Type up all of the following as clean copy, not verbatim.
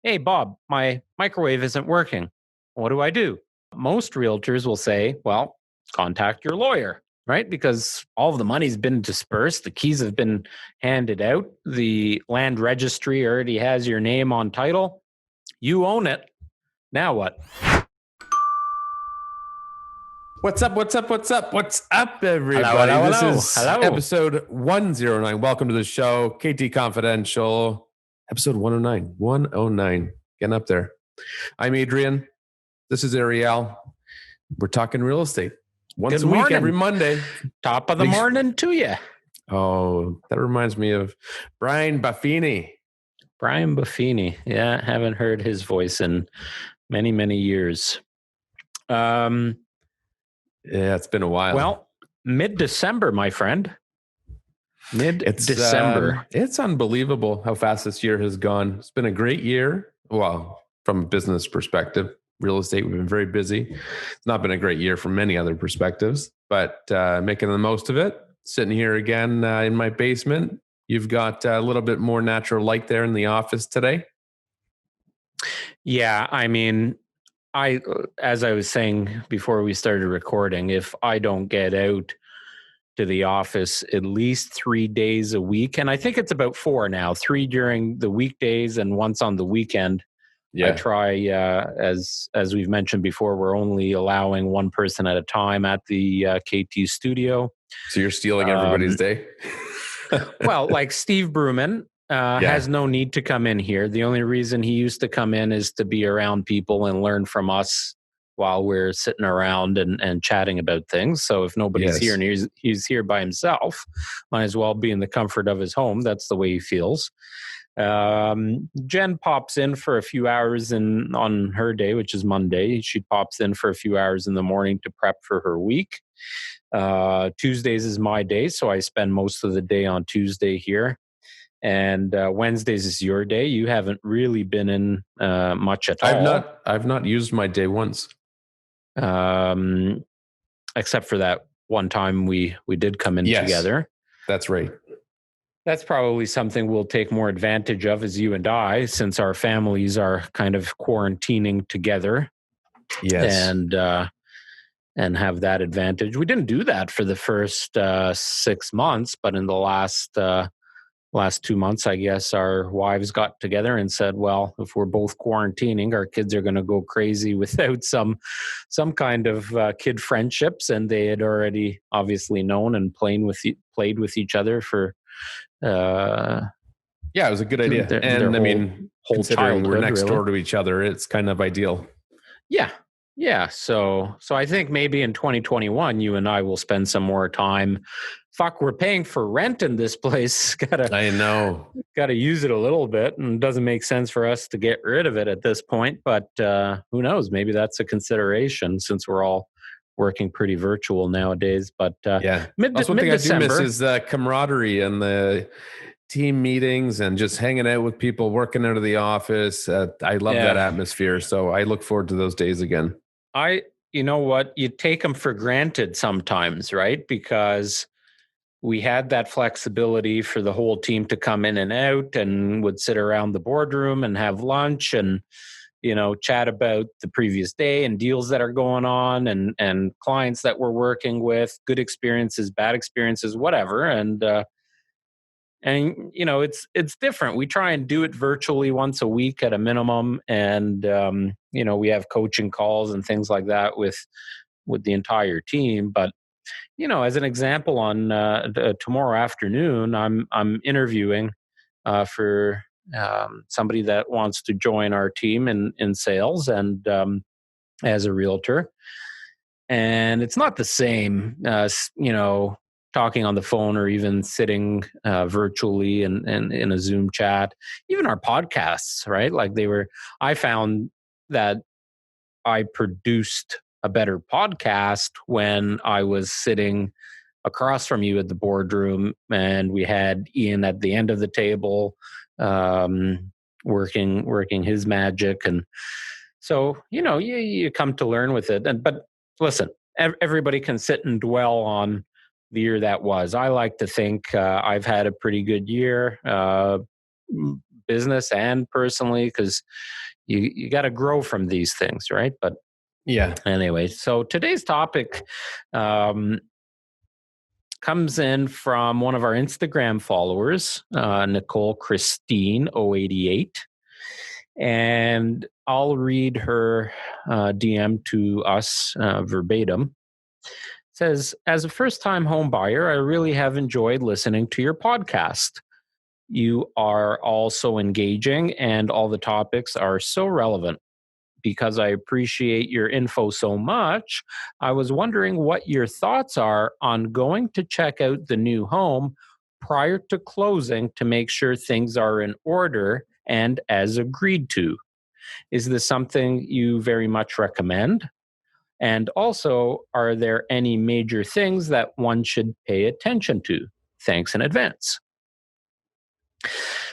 Hey, Bob, my microwave isn't working. What do I do? Most realtors will say, well, contact your lawyer, right? Because all of the money's been dispersed, the keys have been handed out, the land registry already has your name on title. You own it. Now what? What's up, everybody? Hello. This is episode 109. Welcome to the show, KT Confidential, episode 109. 109. Getting up there. I'm Adrian. This is Ariel. We're talking real estate. Once a week, every Monday. Top of the morning to you. Oh, that reminds me of Brian Buffini. Brian Buffini. Yeah, haven't heard his voice in many, many years. Yeah, it's been a while. Well, mid-December, my friend. Mid-December. It's unbelievable how fast this year has gone. It's been a great year. Well, from a business perspective, real estate, we've been very busy. It's not been a great year from many other perspectives, but making the most of it. Sitting here again in my basement. You've got a little bit more natural light there in the office today. Yeah, I mean, as I was saying before we started recording, if I don't get out to the office at least 3 days a week, and I think it's about 4 now, 3 during the weekdays and once on the weekend. Yeah. I try, as we've mentioned before, we're only allowing one person at a time at the KT studio. So you're stealing everybody's day? Well, like Steve Bruman has no need to come in here. The only reason he used to come in is to be around people and learn from us while we're sitting around and chatting about things. So if nobody's here and he's here by himself, might as well be in the comfort of his home. That's the way he feels. Jen pops in for a few hours on her day, which is Monday. She pops in for a few hours in the morning to prep for her week. Tuesdays is my day, so I spend most of the day on Tuesday here. And Wednesdays is your day. You haven't really been in much at all. I've not used my day once. Except for that one time we did come in together. That's right. That's probably something we'll take more advantage of as you and I, since our families are kind of quarantining together. Yes. And have that advantage. We didn't do that for the first 6 months, but in the last 2 months, I guess our wives got together and said, well, if we're both quarantining, our kids are going to go crazy without some kind of kid friendships. And they had already obviously known and played with each other for, it was a good idea. Considering we're next door to each other, it's kind of ideal. Yeah. So I think maybe in 2021, you and I will spend some more time. Fuck, we're paying for rent in this place. I know. Gotta use it a little bit, and it doesn't make sense for us to get rid of it at this point. But who knows? Maybe that's a consideration since we're all working pretty virtual nowadays. But that's one thing I do miss is the camaraderie and the team meetings and just hanging out with people working out of the office. I love that atmosphere. So I look forward to those days again. You know what? You take them for granted sometimes, right? Because we had that flexibility for the whole team to come in and out and would sit around the boardroom and have lunch and, chat about the previous day and deals that are going on and clients that we're working with, good experiences, bad experiences, whatever. And it's different. We try and do it virtually once a week at a minimum. And, we have coaching calls and things like that with the entire team. But, as an example, on tomorrow afternoon, I'm interviewing for somebody that wants to join our team in sales and as a realtor. And it's not the same, talking on the phone or even sitting virtually and in a Zoom chat, even our podcasts, right? I found that I produced a better podcast when I was sitting across from you at the boardroom and we had Ian at the end of the table working his magic. And so, you come to learn with it. But listen, everybody can sit and dwell on the year that was. I like to think I've had a pretty good year. business and personally, because you got to grow from these things, right? But Yeah. anyway, so today's topic comes in from one of our Instagram followers, Nicole Christine 088. And I'll read her DM to us verbatim. It says, as a first-time home buyer, I really have enjoyed listening to your podcast. You are all so engaging and all the topics are so relevant. Because I appreciate your info so much, I was wondering what your thoughts are on going to check out the new home prior to closing to make sure things are in order and as agreed to. Is this something you very much recommend? And also, are there any major things that one should pay attention to? Thanks in advance.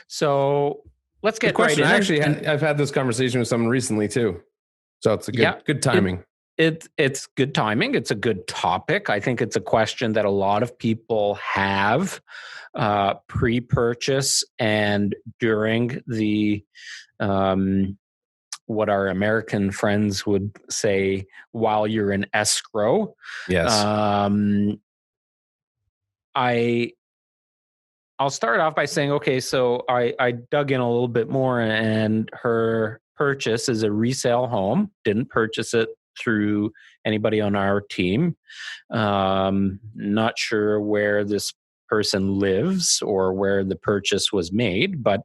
So let's get Good question. right in. Actually, I've had this conversation with someone recently too. So it's a good timing. It's good timing. It's a good topic. I think it's a question that a lot of people have pre-purchase and during the what our American friends would say while you're in escrow. Yes. I'll start off by saying, okay, so I dug in a little bit more, and her purchase is a resale home. Didn't purchase it through anybody on our team. Not sure where this person lives or where the purchase was made, but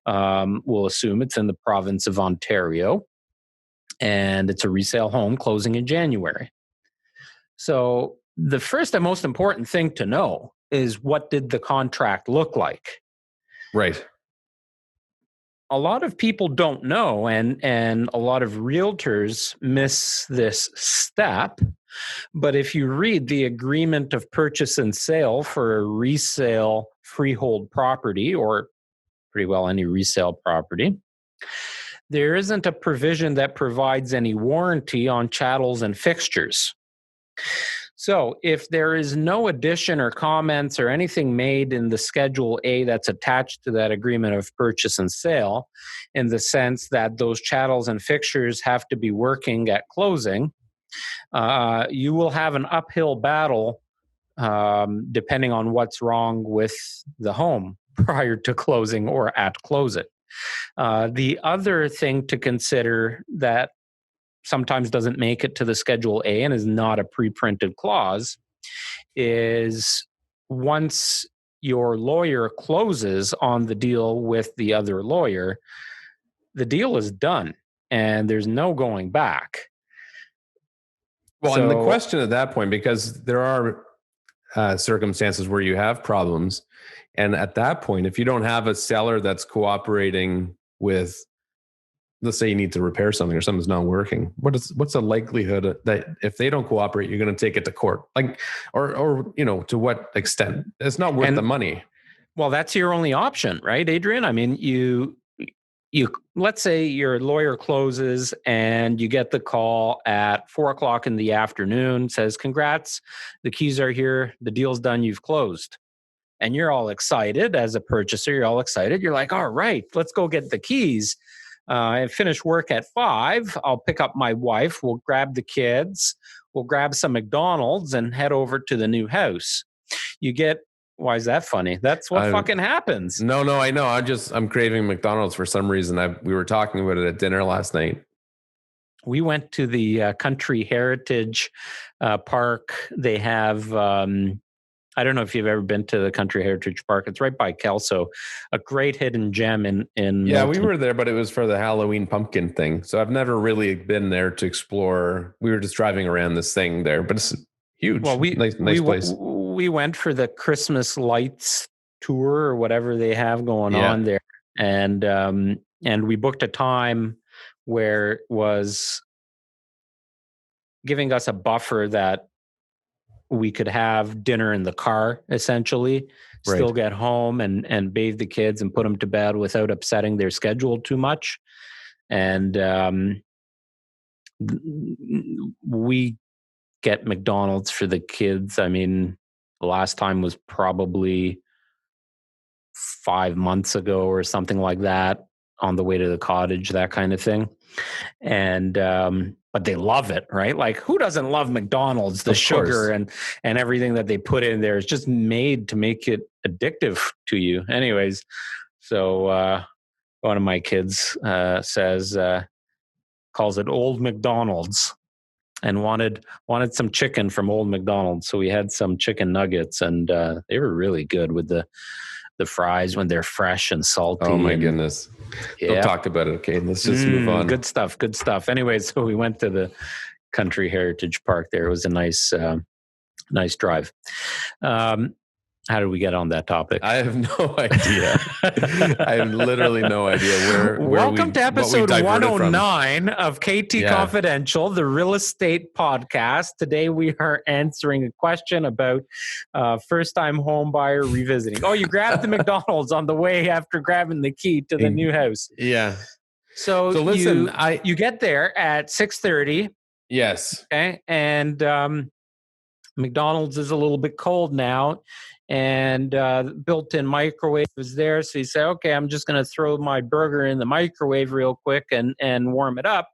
we'll assume it's in the province of Ontario, and it's a resale home closing in January. So the first and most important thing to know is, what did the contract look like? Right. A lot of people don't know, and a lot of realtors miss this step. But if you read the agreement of purchase and sale for a resale freehold property, or pretty well any resale property, there isn't a provision that provides any warranty on chattels and fixtures. So if there is no addition or comments or anything made in the Schedule A that's attached to that agreement of purchase and sale, in the sense that those chattels and fixtures have to be working at closing, you will have an uphill battle depending on what's wrong with the home prior to closing or at closing. The other thing to consider that sometimes doesn't make it to the Schedule A and is not a pre-printed clause is, once your lawyer closes on the deal with the other lawyer, the deal is done and there's no going back. Well, and the question at that point, because there are circumstances where you have problems, and at that point, if you don't have a seller that's cooperating with, let's say you need to repair something or something's not working, what's the likelihood that if they don't cooperate, you're going to take it to court? Like, or to what extent? It's not worth the money. Well, that's your only option, right, Adrian? I mean, you let's say your lawyer closes and you get the call at 4:00 in the afternoon, says, congrats, the keys are here, the deal's done, you've closed. And you're all excited as a purchaser, you're all excited. You're like, all right, let's go get the keys. I finish work at 5. I'll pick up my wife. We'll grab the kids. We'll grab some McDonald's and head over to the new house. Why is that funny? That's what fucking happens. No, I know. I'm craving McDonald's for some reason. We were talking about it at dinner last night. We went to the Country Heritage Park. They have, I don't know if you've ever been to the Country Heritage Park. It's right by Kelso, a great hidden gem in Yeah, Milton. we were there, but it was for the Halloween pumpkin thing. So I've never really been there to explore. We were just driving around this thing there, but it's huge. Well, nice place. We went for the Christmas lights tour or whatever they have going on there. And we booked a time where it was giving us a buffer that we could have dinner in the car, essentially, still get home and bathe the kids and put them to bed without upsetting their schedule too much. And we get McDonald's for the kids. I mean, the last time was probably 5 months ago or something like that, on the way to the cottage, that kind of thing. And but they love it, right? Like, who doesn't love McDonald's? The Of sugar course. and everything that they put in there is just made to make it addictive to you. Anyways, so one of my kids calls it Old McDonald's, and wanted some chicken from Old McDonald's. So we had some chicken nuggets, and they were really good with the fries when they're fresh and salty. Oh my and, goodness. Yeah. Don't talk about it. Okay, let's just move on. Good stuff. Good stuff. Anyway, so we went to the Country Heritage Park there. It was a nice drive. How did we get on that topic? I have no idea. I have literally no idea where Welcome to episode 109 of KT Yeah. Confidential, the real estate podcast. Today we are answering a question about first-time home buyer revisiting. Oh, you grabbed the McDonald's on the way after grabbing the key to the new house. Yeah. So listen, you get there at 6:30. Yes. Okay, and McDonald's is a little bit cold now, and built-in microwave is there. So you say, okay, I'm just going to throw my burger in the microwave real quick and warm it up.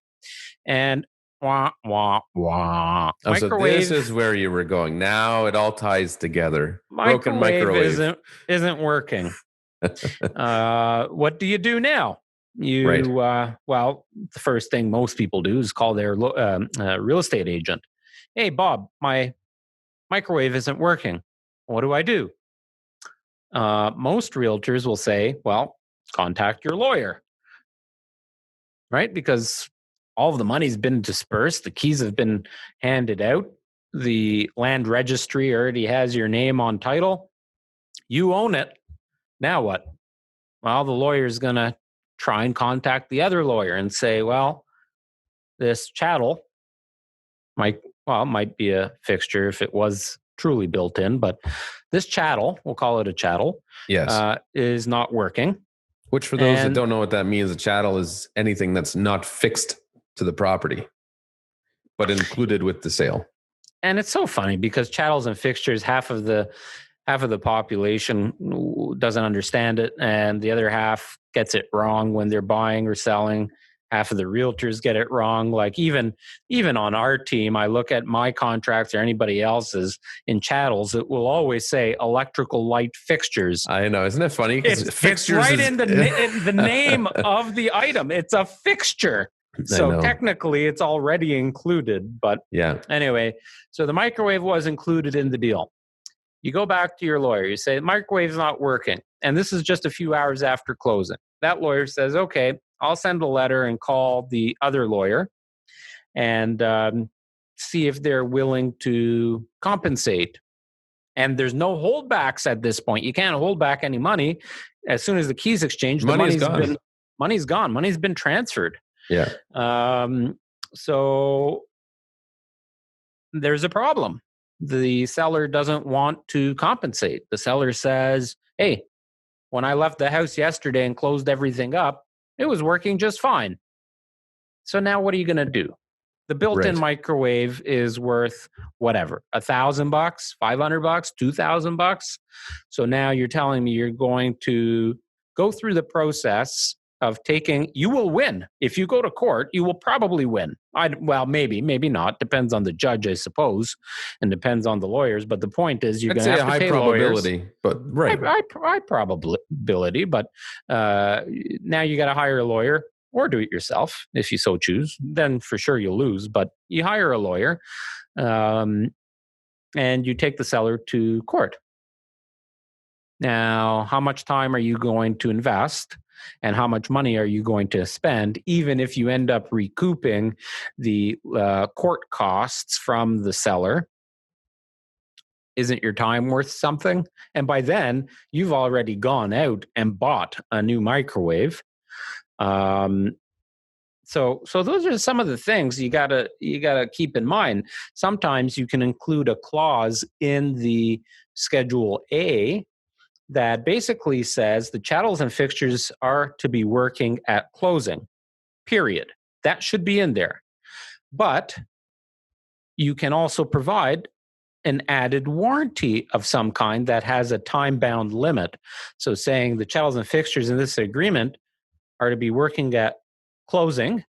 And wah, wah, wah. Oh, so this is where you were going. Now it all ties together. Broken Microwave isn't working. What do you do now? Well, the first thing most people do is call their real estate agent. Hey, Bob, my microwave isn't working. What do I do? Most realtors will say, well, contact your lawyer, right? Because all of the money's been dispersed. The keys have been handed out. The land registry already has your name on title. You own it. Now what? Well, the lawyer's going to try and contact the other lawyer and say, well, this chattel might be a fixture if it was truly built in, but this chattel, we'll call it a chattel, yes, is not working. Which, for those that don't know what that means, a chattel is anything that's not fixed to the property, but included with the sale. And it's so funny because chattels and fixtures, half of the population doesn't understand it, and the other half gets it wrong when they're buying or selling. Half of the realtors get it wrong. Like even on our team, I look at my contracts or anybody else's in chattels, it will always say electrical light fixtures. I know, isn't it funny? It's right in the name of the item. It's a fixture. So technically it's already included. But anyway, so the microwave was included in the deal. You go back to your lawyer. You say, the microwave's not working. And this is just a few hours after closing. That lawyer says, okay, I'll send a letter and call the other lawyer and see if they're willing to compensate. And there's no holdbacks at this point. You can't hold back any money. As soon as the keys exchange, money's gone. Money's been transferred. Yeah. So there's a problem. The seller doesn't want to compensate. The seller says, hey, when I left the house yesterday and closed everything up, it was working just fine. So now what are you going to do? The built-in microwave is worth whatever, $1,000, $500, $2,000. So now you're telling me you're going to go through the process of you will win. If you go to court, you will probably win. Maybe not. Depends on the judge, I suppose, and depends on the lawyers. But the point is, you're going to have to pay lawyers. High probability, but now you got to hire a lawyer or do it yourself if you so choose. Then for sure you'll lose, but you hire a lawyer and you take the seller to court. Now, how much time are you going to invest? And how much money are you going to spend, even if you end up recouping the court costs from the seller? Isn't your time worth something? And by then, you've already gone out and bought a new microwave. So those are some of the things you gotta keep in mind. Sometimes you can include a clause in the Schedule A that basically says the chattels and fixtures are to be working at closing, period. That should be in there. But you can also provide an added warranty of some kind that has a time-bound limit. So saying the chattels and fixtures in this agreement are to be working at closing,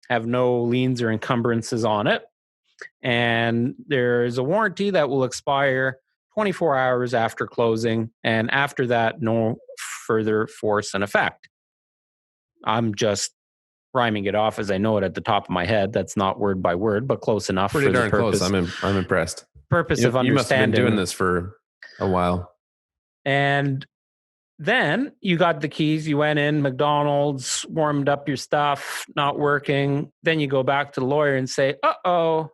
have no liens or encumbrances on it, and there is a warranty that will expire 24 hours after closing, and after that, no further force and effect. I'm just rhyming it off as I know it at the top of my head. That's not word by word, but close enough. Pretty for darn the purpose, close. I'm impressed. Purpose of understanding. You must have been doing this for a while. And then you got the keys. You went in McDonald's, warmed up your stuff, not working. Then you go back to the lawyer and say, "Uh-oh,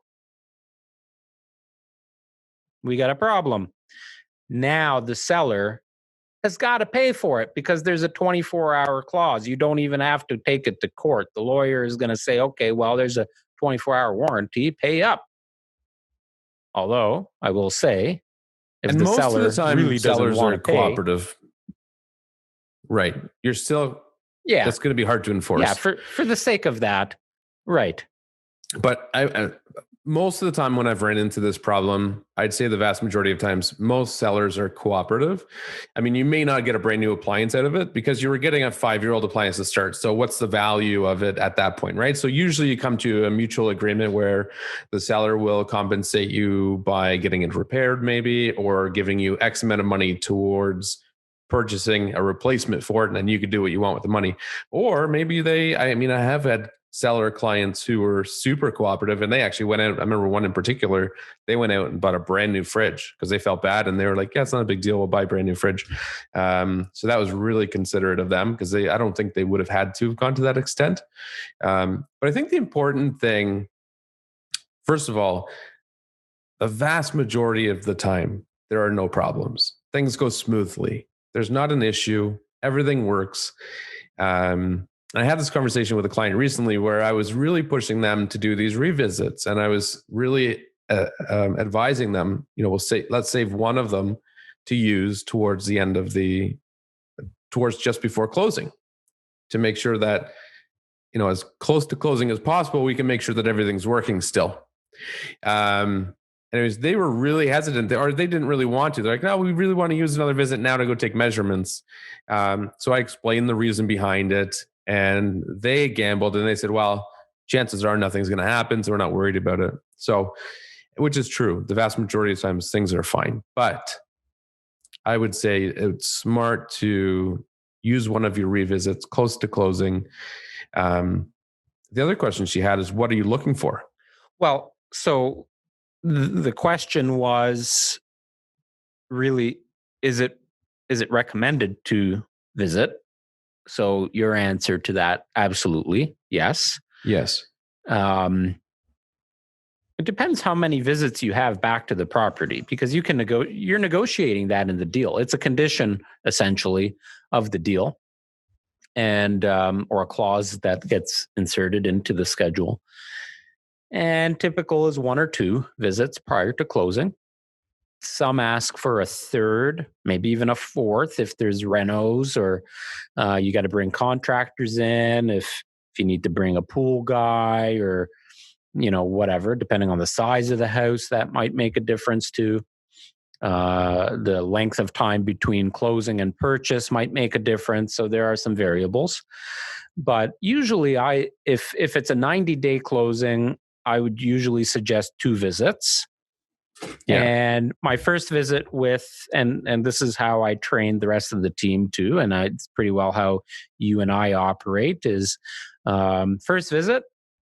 we got a problem." Now the seller has got to pay for it because there's a 24-hour clause. You don't even have to take it to court. The lawyer is going to say, okay, well, there's a 24-hour warranty, pay up. Although, I will say, if and the most seller of the time, really sellers are pay, cooperative. Right. You're still, that's going to be hard to enforce. Yeah, for the sake of that, right. But I most of the time when I've ran into this problem, I'd say the vast majority of times, most sellers are cooperative. I mean, you may not get a brand new appliance out of it because you were getting a 5-year-old appliance to start. So what's the value of it at that point, right? So usually you come to a mutual agreement where the seller will compensate you by getting it repaired maybe, or giving you X amount of money towards purchasing a replacement for it, and then you could do what you want with the money. Or maybe I have had seller clients who were super cooperative, and they actually went out. I remember one in particular, they went out and bought a brand new fridge because they felt bad, and they were like, yeah, it's not a big deal, we'll buy a brand new fridge. So that was really considerate of them, because I don't think they would have had to have gone to that extent. But I think the important thing, first of all, the vast majority of the time, there are no problems. Things go smoothly. There's not an issue. Everything works. I had this conversation with a client recently where I was really pushing them to do these revisits, and I was really advising them, let's save one of them to use towards the end of towards just before closing, to make sure that, as close to closing as possible, we can make sure that everything's working still. Anyways, they were really hesitant, or they didn't really want to. They're like, no, we really want to use another visit now to go take measurements. So I explained the reason behind it, and they gambled, and they said, well, chances are nothing's going to happen, so we're not worried about it. So, which is true. The vast majority of times things are fine. But I would say it's smart to use one of your revisits close to closing. The other question she had is, what are you looking for? Well, so the question was really, is it recommended to visit? So your answer to that, absolutely, yes. Yes. It depends how many visits you have back to the property, because you can you're negotiating that in the deal. It's a condition essentially of the deal, and or a clause that gets inserted into the schedule. And typical is 1 or 2 visits prior to closing. Some ask for a 3rd, maybe even a 4th if there's renos, or you got to bring contractors in if you need to bring a pool guy, or whatever, depending on the size of the house, that might make a difference too. The length of time between closing and purchase might make a difference. So there are some variables. But usually if it's a 90-day closing, I would usually suggest 2 visits. Yeah. And my first visit and this is how I trained the rest of the team too, and it's pretty well how you and I operate, is first visit,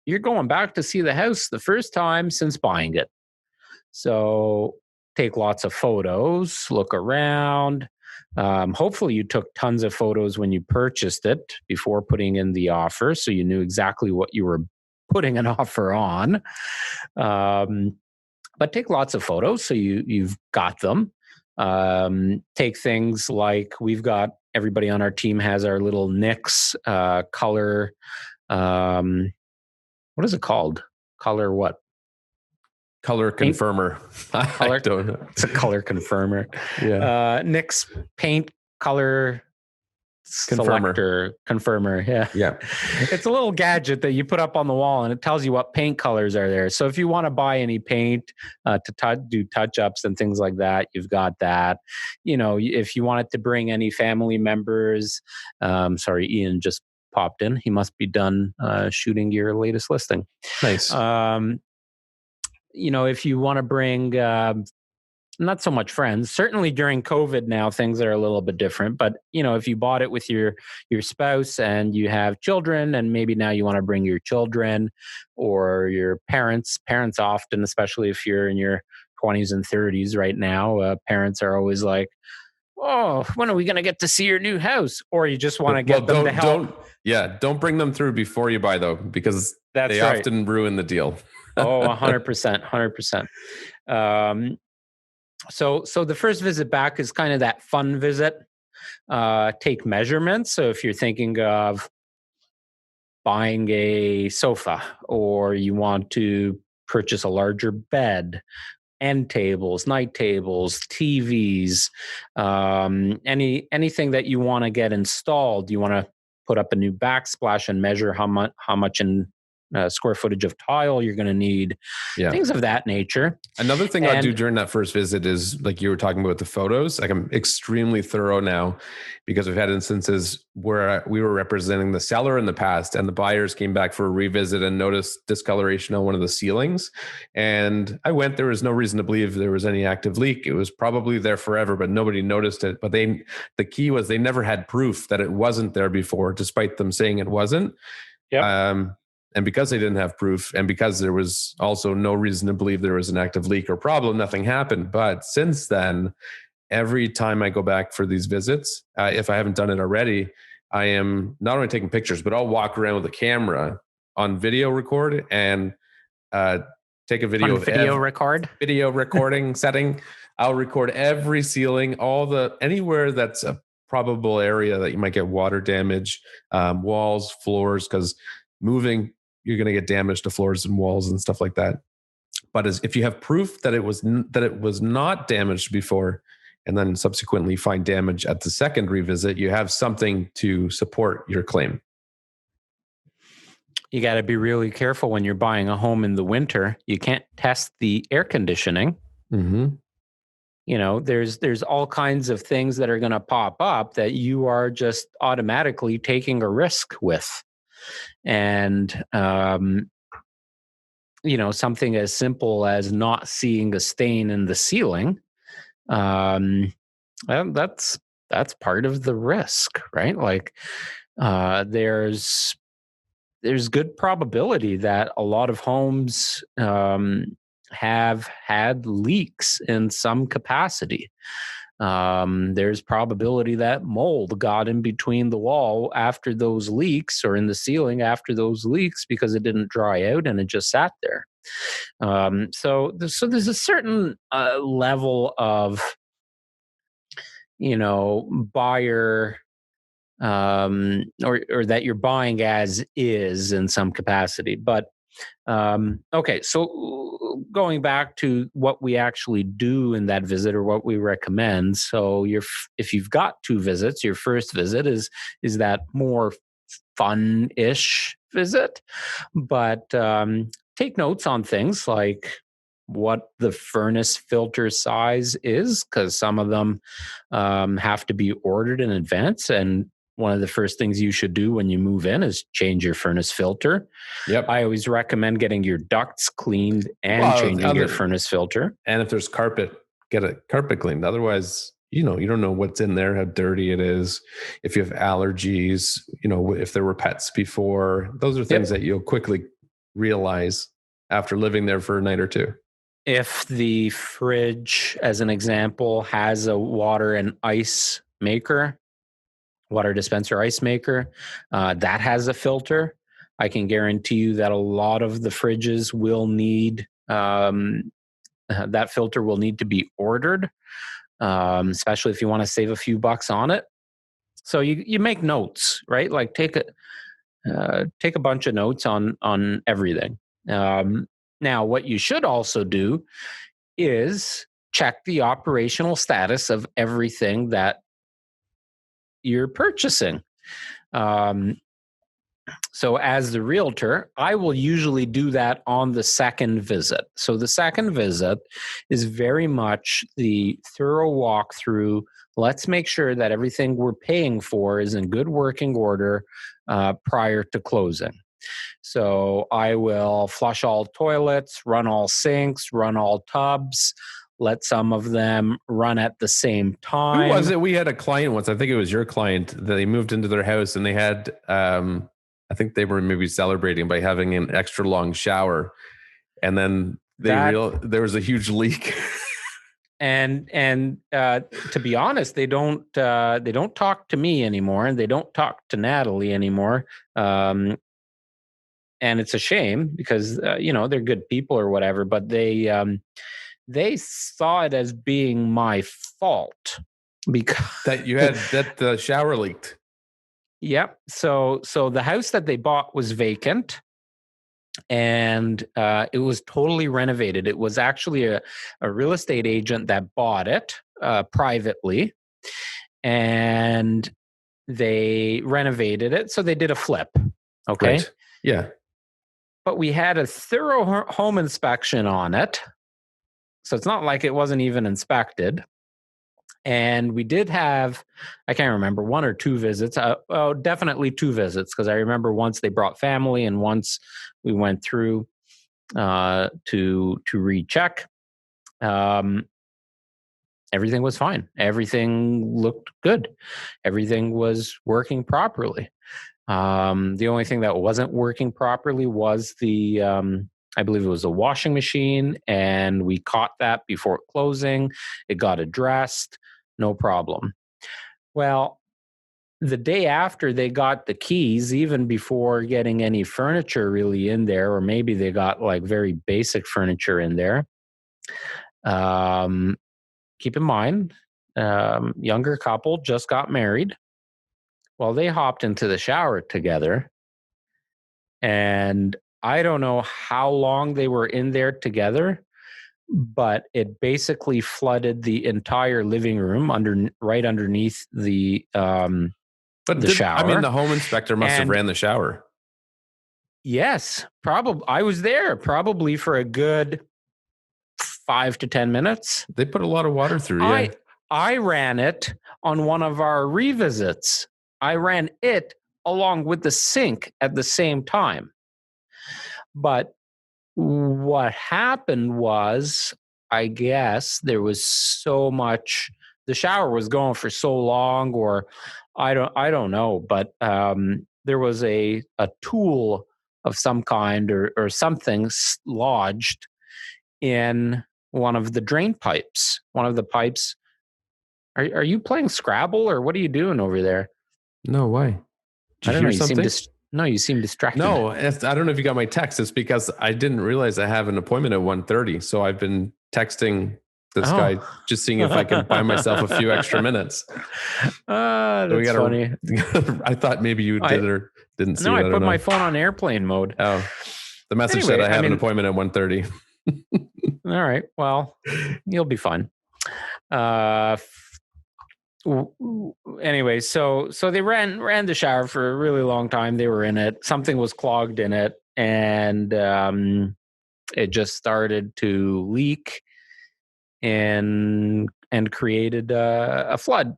you're going back to see the house the first time since buying it. So take lots of photos, look around. Hopefully you took tons of photos when you purchased it before putting in the offer, so you knew exactly what you were putting an offer on. But take lots of photos so you've got them. Take things like, everybody on our team has our little NICS color. What is it called? Color what? Color confirmer. Color, I don't know. It's a color confirmer. Yeah. NICS paint color selector confirmer. Yeah. It's a little gadget that you put up on the wall and it tells you what paint colors are there. So if you want to buy any paint to do touch-ups and things like that, you've got that. If you wanted to bring any family members, sorry, Ian just popped in. He must be done shooting your latest listing. Nice. If you want to bring not so much friends, certainly during COVID now, things are a little bit different. But, if you bought it with your spouse and you have children, and maybe now you want to bring your children or your parents often, especially if you're in your 20s and 30s right now, parents are always like, oh, when are we going to get to see your new house? Or you just want to get them to help. Don't bring them through before you buy, though, because they often ruin the deal. 100%. So the first visit back is kind of that fun visit. Take measurements. So if you're thinking of buying a sofa, or you want to purchase a larger bed, end tables, night tables, TVs, anything that you want to get installed, you want to put up a new backsplash and measure how much in square footage of tile you're going to need, things of that nature. Another thing I'll do during that first visit is, like you were talking about the photos, like I'm extremely thorough now, because we've had instances where we were representing the seller in the past and the buyers came back for a revisit and noticed discoloration on one of the ceilings. And I went, there was no reason to believe there was any active leak. It was probably there forever, but nobody noticed it. But the key was they never had proof that it wasn't there before, despite them saying it wasn't. And because they didn't have proof, and because there was also no reason to believe there was an active leak or problem, nothing happened. But since then, every time I go back for these visits, if I haven't done it already, I am not only taking pictures, but I'll walk around with a camera on video record and take a video of video recording setting. I'll record every ceiling, anywhere that's a probable area that you might get water damage, walls, floors, because moving, you're going to get damage to floors and walls and stuff like that. But if you have proof that it was not damaged before, and then subsequently find damage at the second revisit, you have something to support your claim. You got to be really careful when you're buying a home in the winter. You can't test the air conditioning. Mm-hmm. There's all kinds of things that are going to pop up that you are just automatically taking a risk with. And, something as simple as not seeing a stain in the ceiling, that's part of the risk, right? Like, there's good probability that a lot of homes have had leaks in some capacity. There's probability that mold got in between the wall after those leaks, or in the ceiling after those leaks, because it didn't dry out and it just sat there. So there's a certain level of, buyer, or that you're buying as is in some capacity. But okay, so going back to what we actually do in that visit, or what we recommend. So if you've got two visits, your first visit is that more fun-ish visit, but take notes on things like what the furnace filter size is, because some of them have to be ordered in advance. And one of the first things you should do when you move in is change your furnace filter. Yep. I always recommend getting your ducts cleaned and changing your furnace filter. And if there's carpet, get a carpet cleaned. Otherwise, you don't know what's in there, how dirty it is. If you have allergies, if there were pets before, those are things that you'll quickly realize after living there for a night or two. If the fridge, as an example, has a water and ice maker, water dispenser ice maker, that has a filter, I can guarantee you that a lot of the fridges will need, that filter will need to be ordered, especially if you want to save a few bucks on it. So you make notes, right? Like take a bunch of notes on everything. Now, what you should also do is check the operational status of everything that you're purchasing. So as the realtor, I will usually do that on the second visit. So the second visit is very much the thorough walkthrough. Let's make sure that everything we're paying for is in good working order prior to closing. So I will flush all toilets, run all sinks, run all tubs, let some of them run at the same time. Who was it? We had a client once, I think it was your client, that they moved into their house and they had, I think they were maybe celebrating by having an extra long shower. And then there was a huge leak. And to be honest, they don't talk to me anymore, and they don't talk to Natalie anymore. And it's a shame because they're good people or whatever, but they saw it as being my fault because that you had that the shower leaked. Yep. So the house that they bought was vacant, and it was totally renovated. It was actually a real estate agent that bought it privately, and they renovated it. So they did a flip. Okay. Right. Yeah. But we had a thorough home inspection on it. So it's not like it wasn't even inspected. And we did have, I can't remember, 1 or 2 visits. Definitely 2 visits, because I remember once they brought family and once we went through to recheck. Everything was fine. Everything looked good. Everything was working properly. The only thing that wasn't working properly was I believe it was a washing machine, and we caught that before closing. It got addressed, no problem. Well, the day after they got the keys, even before getting any furniture really in there, or maybe they got like very basic furniture in there. Keep in mind, younger couple just got married. Well, they hopped into the shower together, and I don't know how long they were in there together, but it basically flooded the entire living room right underneath the shower. I mean, the home inspector must have ran the shower. Yes, probably. I was there probably for a good 5 to 10 minutes. They put a lot of water through. Yeah. I ran it on one of our revisits. I ran it along with the sink at the same time. But what happened was, I guess there was so much, the shower was going for so long, or I don't know, but there was a tool of some kind or something lodged in one of the drain pipes. One of the pipes. Are you playing Scrabble, or what are you doing over there? No, why? I don't know. You seem distracted. No, I don't know if you got my text. It's because I didn't realize I have an appointment at 1:30. So I've been texting this guy, just seeing if I can buy myself a few extra minutes. That's funny. I thought maybe you did or didn't see it. No, I put my phone on airplane mode. Oh, the message said I have an appointment at 1:30. All right. Well, you'll be fine. Anyway, so they ran the shower for a really long time. They were in it. Something was clogged in it, and it just started to leak and created a flood.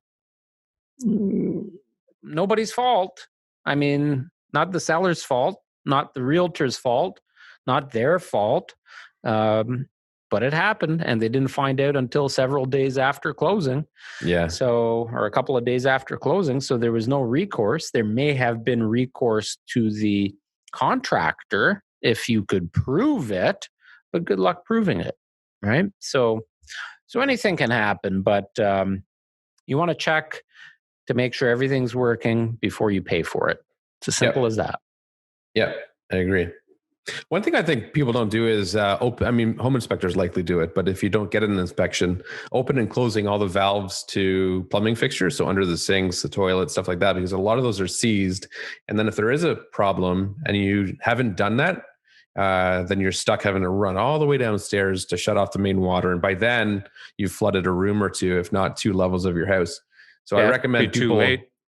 Nobody's fault. I mean, not the seller's fault, not the realtor's fault, not their fault. But it happened, and they didn't find out until several days after closing. Yeah. Or a couple of days after closing. So there was no recourse. There may have been recourse to the contractor if you could prove it, but good luck proving it, right? So anything can happen, but you want to check to make sure everything's working before you pay for it. It's as simple as that. Yeah, I agree. One thing I think people don't do is home inspectors likely do it, but if you don't get an inspection, open and closing all the valves to plumbing fixtures. So under the sinks, the toilet, stuff like that, because a lot of those are seized. And then if there is a problem and you haven't done that, then you're stuck having to run all the way downstairs to shut off the main water. And by then you've flooded a room or two, if not 2 levels of your house. So I recommend people,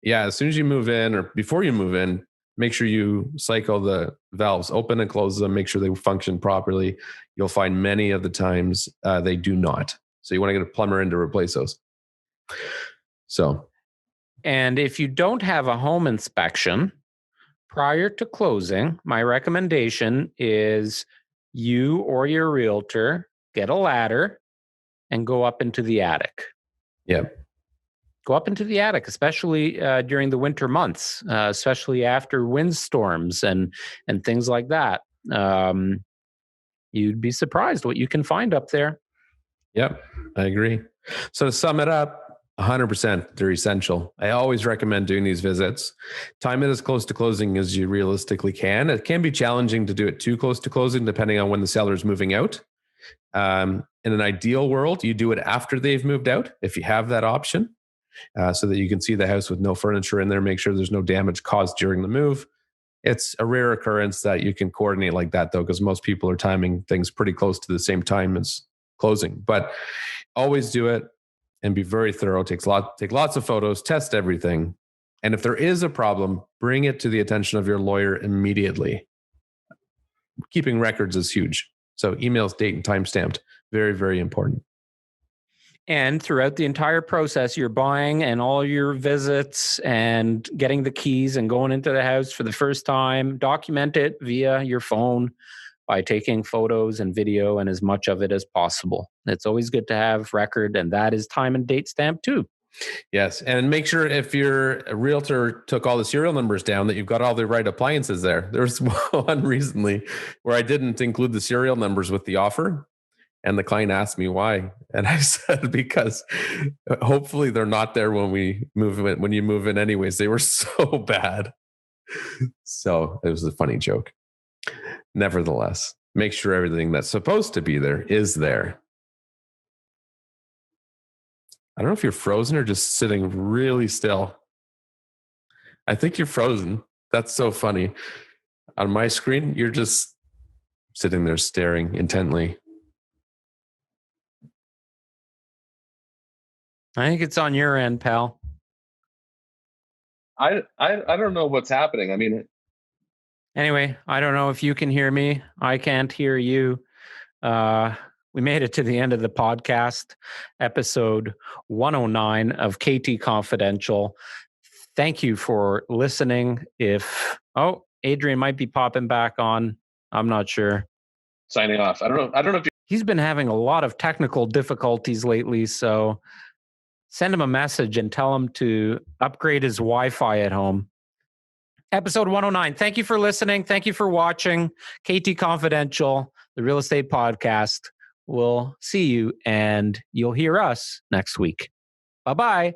Yeah, as soon as you move in or before you move in, make sure you cycle the valves, open and close them, make sure they function properly. You'll find many of the times they do not. So you want to get a plumber in to replace those. So, And if you don't have a home inspection prior to closing, my recommendation is you or your realtor get a ladder and go up into the attic. yeah. Go up into the attic, especially during the winter months, especially after windstorms and things like that. You'd be surprised what you can find up there. Yep, I agree. So to sum it up, 100% they're essential. I always recommend doing these visits. Time it as close to closing as you realistically can. It can be challenging to do it too close to closing, depending on when the seller is moving out. In an ideal world, you do it after they've moved out, if you have that option, so that you can see the house with no furniture in there, make sure there's no damage caused during the move. It's a rare occurrence that you can coordinate like that, though, because most people are timing things pretty close to the same time as closing. But always do it and be very thorough. Take lots of photos, test everything. And if there is a problem, bring it to the attention of your lawyer immediately. Keeping records is huge. So emails, date, and time stamped. Very, very important. And throughout the entire process, you're buying and all your visits and getting the keys and going into the house for the first time, document it via your phone by taking photos and video and as much of it as possible. It's always good to have record, and that is time and date stamped too. Yes. And make sure if your realtor took all the serial numbers down that you've got all the right appliances there. There's one recently where I didn't include the serial numbers with the offer. And the client asked me why. And I said, because hopefully they're not there when you move in anyways. They were so bad. So it was a funny joke. Nevertheless, make sure everything that's supposed to be there is there. I don't know if you're frozen or just sitting really still. I think you're frozen. That's so funny. On my screen, you're just sitting there staring intently. I think it's on your end, pal. I don't know what's happening. I mean, anyway, I don't know if you can hear me. I can't hear you. We made it to the end of the podcast, episode 109 of KT Confidential. Thank you for listening. Adrian might be popping back on. I'm not sure. Signing off. I don't know if he's been having a lot of technical difficulties lately, so send him a message and tell him to upgrade his Wi-Fi at home. Episode 109. Thank you for listening. Thank you for watching KT Confidential, the real estate podcast. We'll see you and you'll hear us next week. Bye-bye.